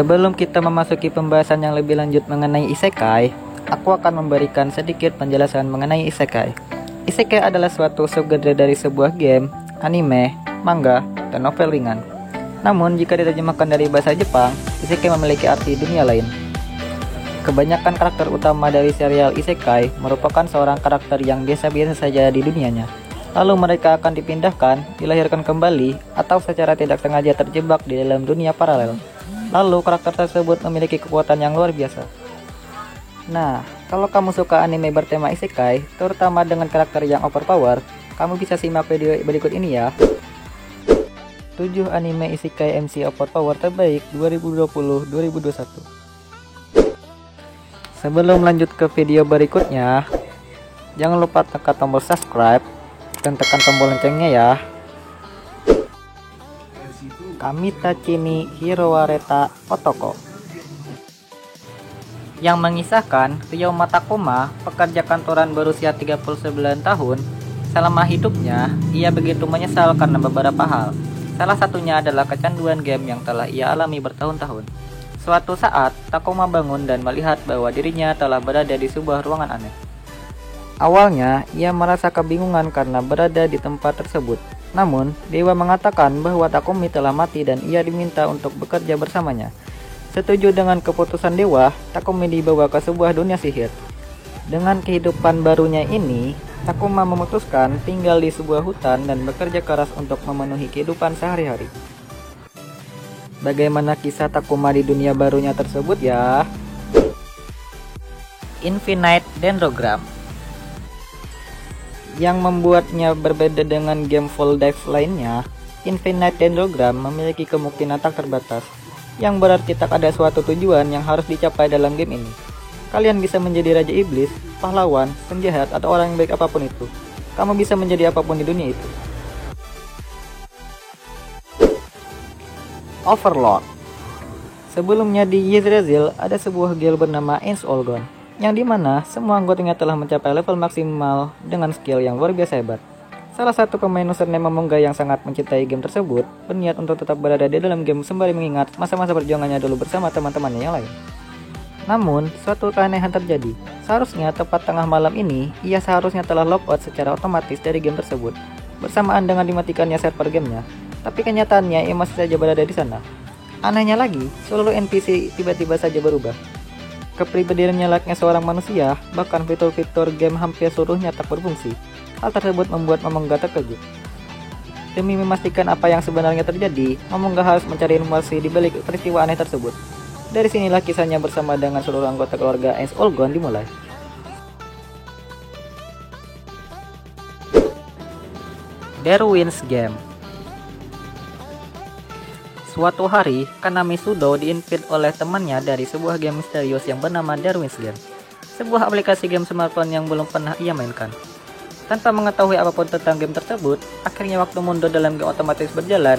Sebelum kita memasuki pembahasan yang lebih lanjut mengenai isekai, aku akan memberikan sedikit penjelasan mengenai isekai. Isekai adalah suatu subgenre dari sebuah game, anime, manga, dan novel ringan. Namun, jika diterjemahkan dari bahasa Jepang, isekai memiliki arti dunia lain. Kebanyakan karakter utama dari serial isekai merupakan seorang karakter yang biasa-biasa saja di dunianya. Lalu mereka akan dipindahkan, dilahirkan kembali, atau secara tidak sengaja terjebak di dalam dunia paralel. Lalu karakter tersebut memiliki kekuatan yang luar biasa. Nah, kalau kamu suka anime bertema isekai, terutama dengan karakter yang overpower, kamu bisa simak video berikut ini ya. 7 anime isekai MC overpower terbaik 2020-2021. Sebelum lanjut ke video berikutnya, jangan lupa tekan tombol subscribe dan tekan tombol loncengnya ya. Kamitachi ni Hiroareta Otoko, yang mengisahkan Ryoma Takuma, pekerja kantoran berusia 39 tahun. Selama hidupnya, ia begitu menyesal karena beberapa hal. Salah satunya adalah kecanduan game yang telah ia alami bertahun-tahun. Suatu saat, Takuma bangun dan melihat bahwa dirinya telah berada di sebuah ruangan aneh. Awalnya, ia merasa kebingungan karena berada di tempat tersebut. Namun, dewa mengatakan bahwa Takumi telah mati dan ia diminta untuk bekerja bersamanya. Setuju dengan keputusan dewa, Takumi dibawa ke sebuah dunia sihir. Dengan kehidupan barunya ini, Takuma memutuskan tinggal di sebuah hutan dan bekerja keras untuk memenuhi kehidupan sehari-hari. Bagaimana kisah Takuma di dunia barunya tersebut ya? Infinite Dendrogram. Yang membuatnya berbeda dengan game Full Dive lainnya, Infinite Dendrogram memiliki kemungkinan tak terbatas, yang berarti tak ada suatu tujuan yang harus dicapai dalam game ini. Kalian bisa menjadi raja iblis, pahlawan, penjahat, atau orang yang baik apapun itu. Kamu bisa menjadi apapun di dunia itu. Overlord. Sebelumnya di Yggdrasil ada sebuah guild bernama Ancient Olgon, yang dimana semua anggotanya telah mencapai level maksimal dengan skill yang luar biasa hebat. Salah satu pemain username Momonga yang sangat mencintai game tersebut berniat untuk tetap berada di dalam game sembari mengingat masa-masa perjuangannya dulu bersama teman-temannya yang lain. Namun, suatu keanehan terjadi. Seharusnya tepat tengah malam ini, ia seharusnya telah logout secara otomatis dari game tersebut, bersamaan dengan dimatikannya server gamenya. Tapi kenyataannya ia masih saja berada di sana. Anehnya lagi, seluruh NPC tiba-tiba saja berubah. Kepribadiannya layaknya seorang manusia, bahkan fitur-fitur game hampir seluruhnya tak berfungsi. Hal tersebut membuat Momonga terkejut. Demi memastikan apa yang sebenarnya terjadi, Momonga harus mencari informasi di balik peristiwa aneh tersebut. Dari sinilah kisahnya bersama dengan seluruh anggota keluarga Ancient Olgon dimulai. Darwin's Game. Suatu hari, Kanami Sudo di-invite oleh temannya dari sebuah game misterius yang bernama Darwin's Game, sebuah aplikasi game smartphone yang belum pernah ia mainkan. Tanpa mengetahui apapun tentang game tersebut, akhirnya waktu mundur dalam game otomatis berjalan,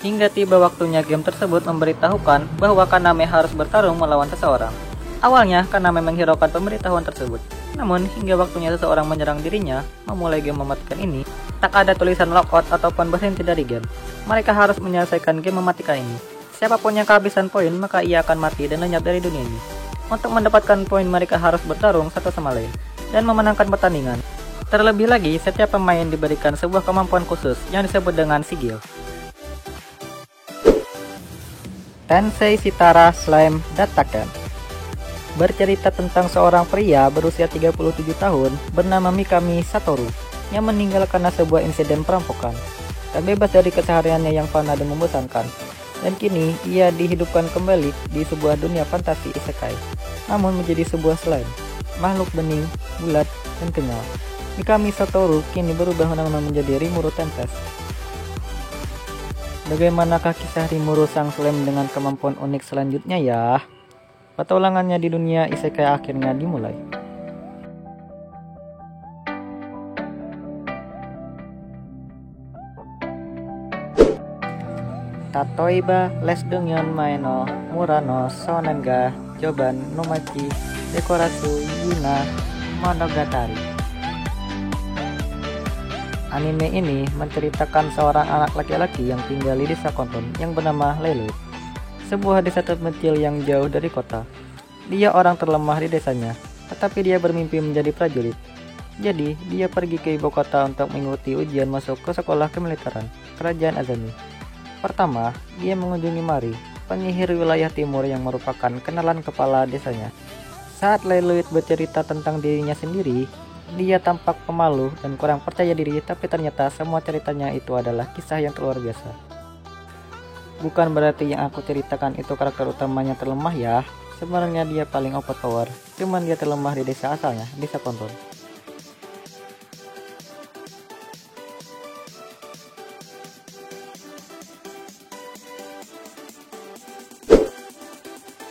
hingga tiba waktunya game tersebut memberitahukan bahwa Kaname harus bertarung melawan seseorang. Awalnya, Kaname menghiraukan pemberitahuan tersebut. Namun, hingga waktunya seseorang menyerang dirinya, memulai game mematikan ini, tak ada tulisan logout ataupun berhenti dari game. Mereka harus menyelesaikan game mematikan ini. Siapapun yang kehabisan poin, maka ia akan mati dan lenyap dari dunia ini. Untuk mendapatkan poin, mereka harus bertarung satu sama lain dan memenangkan pertandingan. Terlebih lagi, setiap pemain diberikan sebuah kemampuan khusus yang disebut dengan sigil. Tensei Shitara Slime Dataken bercerita tentang seorang pria berusia 37 tahun bernama Mikami Satoru yang meninggal karena sebuah insiden perampokan. Tak bebas dari kesehariannya yang fana dan membosankan, dan kini ia dihidupkan kembali di sebuah dunia fantasi isekai, namun menjadi sebuah slime, makhluk bening, bulat, dan kenyal. Mikami Satoru kini berubah nama menjadi Rimuru Tempest. Bagaimanakah kisah Rimuru sang slime dengan kemampuan unik selanjutnya ya? Petualangannya di dunia isekai akhirnya dimulai. Tatoiba Lesdongyon Maeno Murano Shonen ga Joban Nomachi Dekorasu Yuna Monogatari. Anime ini menceritakan seorang anak laki-laki yang tinggal di desa Konton yang bernama Lelut. sebuah desa terpencil yang jauh dari kota. Dia orang terlemah di desanya, tetapi dia bermimpi menjadi prajurit. Jadi, dia pergi ke ibu kota untuk mengikuti ujian masuk ke sekolah kemiliteran Kerajaan Azami. Pertama, dia mengunjungi Mari, penyihir wilayah timur yang merupakan kenalan kepala desanya. Saat Leluit bercerita tentang dirinya sendiri, dia tampak pemalu dan kurang percaya diri, tapi ternyata semua ceritanya itu adalah kisah yang luar biasa. Bukan berarti yang aku ceritakan itu karakter utamanya terlemah ya. Sebenarnya dia paling overpower, cuman dia terlemah di desa asalnya, desa Konton.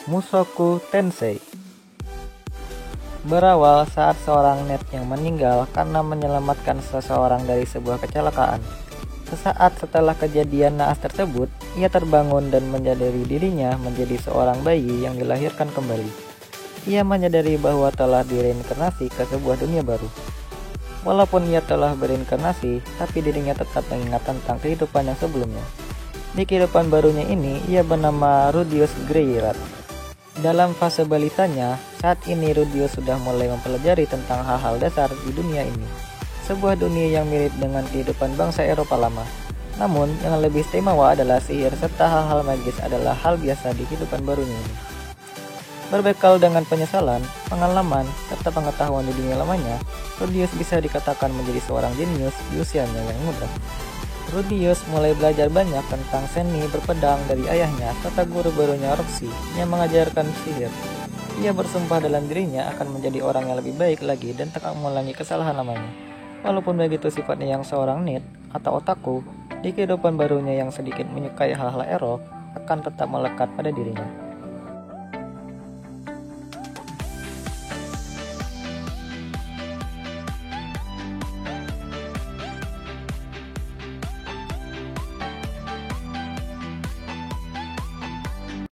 Musoku Tensei berawal saat seorang net yang meninggal karena menyelamatkan seseorang dari sebuah kecelakaan. Sesaat setelah kejadian naas tersebut, ia terbangun dan menyadari dirinya menjadi seorang bayi yang dilahirkan kembali. Ia menyadari bahwa telah direinkarnasi ke sebuah dunia baru. Walaupun ia telah bereinkarnasi, tapi dirinya tetap mengingat tentang kehidupan yang sebelumnya. Di kehidupan barunya ini, ia bernama Rudius Greyrat. Dalam fase balitanya, saat ini Rudius sudah mulai mempelajari tentang hal-hal dasar di dunia ini. Sebuah dunia yang mirip dengan kehidupan bangsa Eropa lama. Namun, yang lebih istimewa adalah sihir serta hal-hal magis adalah hal biasa di kehidupan barunya ini. Berbekal dengan penyesalan, pengalaman, serta pengetahuan di dunia lamanya, Rudius bisa dikatakan menjadi seorang jenius di usianya yang muda. Rudius mulai belajar banyak tentang seni berpedang dari ayahnya serta guru barunya Roxy yang mengajarkan sihir. Ia bersumpah dalam dirinya akan menjadi orang yang lebih baik lagi dan tak mengulangi kesalahan lamanya. Walaupun begitu sifatnya yang seorang nerd atau otaku, di kehidupan barunya yang sedikit menyukai hal-hal ero akan tetap melekat pada dirinya.